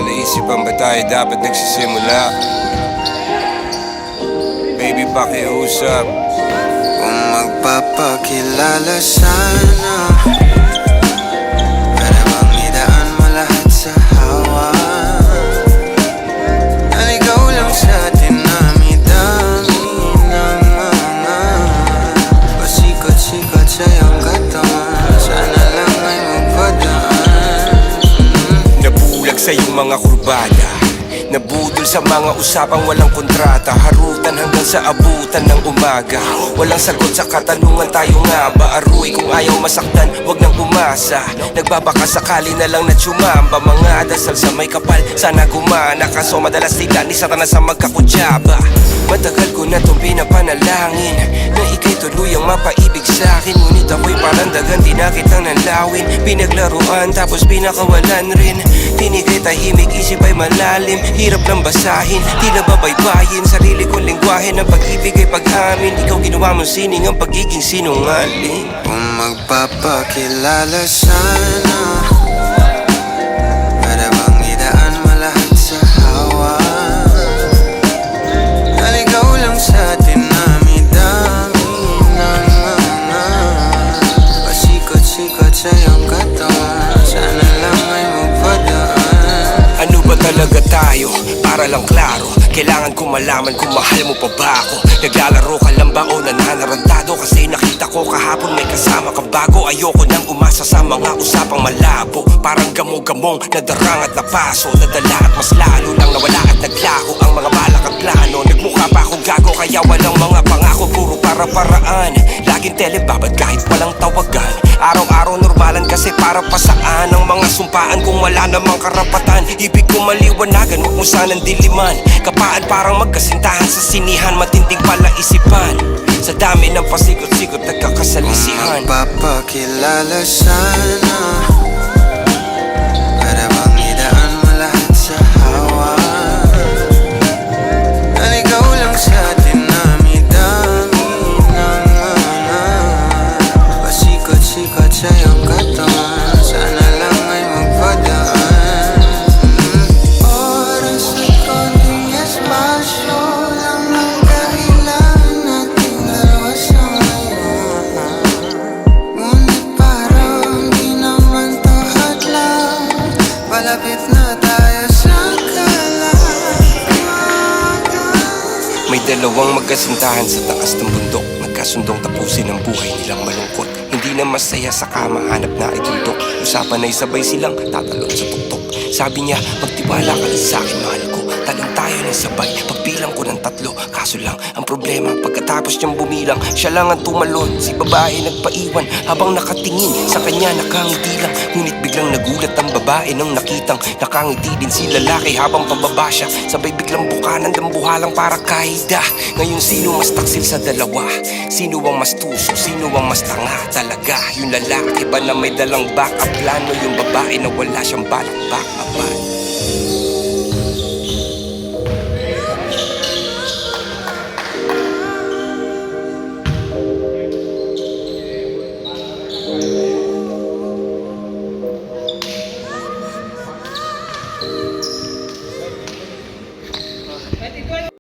Naisipan ba tayo dapat nagsisimula? Baby, pakiusap. Kung magpapakilala sana, para bang idaan mo lahat sa hawa. Naligaw lang sa dinami-dami ng mga pasikot-sikot sa iyong katawan. Sana lang ay magpadaan. Nabulag sa iyong mga kurbada, nabudol sa mga usapang walang kontrata. Harutan hanggang sa abutan ng umaga. Walang sagot sa katanungan, tayo nga ba aruy? Kung ayaw masaktan, wag nang umasa. Nagbabaka sakali na lang na tsumamba. Mga dasal sa may kapal, sana gumana. Kaso madalas sila ni Satanas sa magkakutsaba. Matagal ko na itong pinapanalangin na ika'y tuluyang mapaibig sa'kin. Ngunit ako'y parang dagan, di na kitang nanlawin. Pinaglaruan tapos pinakawalan rin. Tinigay tahimik, isip ay malalim. Hirap lang basahin, di na babaybayin. Sarili kong lingwahe ng pag-ibig ay pag-amin. Ikaw ginawa mong sining ang pagiging sinungaling. Kung magpapakilala sana, para bang idaan mo lahat sa hawa. Naligaw lang sa dinami-dami ng mga pasikot-sikot sa iyong katawan. Sana lang ay magpadaan. Ano ba talaga tayo? Para lang klaro, kailangan ko malaman kung mahal mo pa ba ako. Naglalaro ka lang ba o nananarantado? Kasi nakita ko kahapon may kasama ka bago. Ayoko nang umasa sa mga usapang malabo. Parang gamo-gamong nadarang at napaso. Nadala at mas lalo lang nawala at naglaho ang mga balak at plano. Nagmukha pa akong gago kaya walang mga pangako. Puro para-paraan, laging telebabad kahit walang tawagan. Araw-araw normalan kasi para pa saan ang mga sumpaan kung wala namang karapatan. Ibig ko maliwanagan, huwag mo sanang diliman. Kapaan parang magkasintahan sa sinihan, matinding palaisipan. Sa dami ng pasikot-sikot nagkakasalisihan. Kung magpapakilala sana, para bang idaan mo lahat sa hawa. Naligaw lang sa dinami-dami ng mga pasikot-sikot sa iyong katawan. Sana lang ay magpadaan. Oras at konting espasyo lang ang kailangan nating dalawa sa ngayon. Ngunit parang di naman to hadlang. Palapit na tayo sa May dalawang magkasintahan sa taas ng bundok. Nagkasundong tapusin ang buhay nilang malungkot. Hindi na masaya sa kama, hanap na itundok. Usapan ay sabay silang tatalon sa tuktok. Sabi niya, magtiwala ka lang sa akin, mahal ko. Talon tayo ng sabay, pagbilang ko ng 3. Kaso lang, ang problema, pagkatapos niyang bumilang, siya lang ang tumalon. Si babae nagpaiwan, habang nakatingin sa kanya nakangiti lang. Ngunit biglang nagulat ang babae nang nakitang nakangiti din si lalaki habang pababa siya. Sabay biglang bukanan ng buhalang para kaida. Ngayon sino mas taksil sa dalawa? Sino ang mas tuso? Sino ang mas tanga talaga? Yung lalaki ba na may dalang backup plano? Yung babae na wala siyang balak backupan?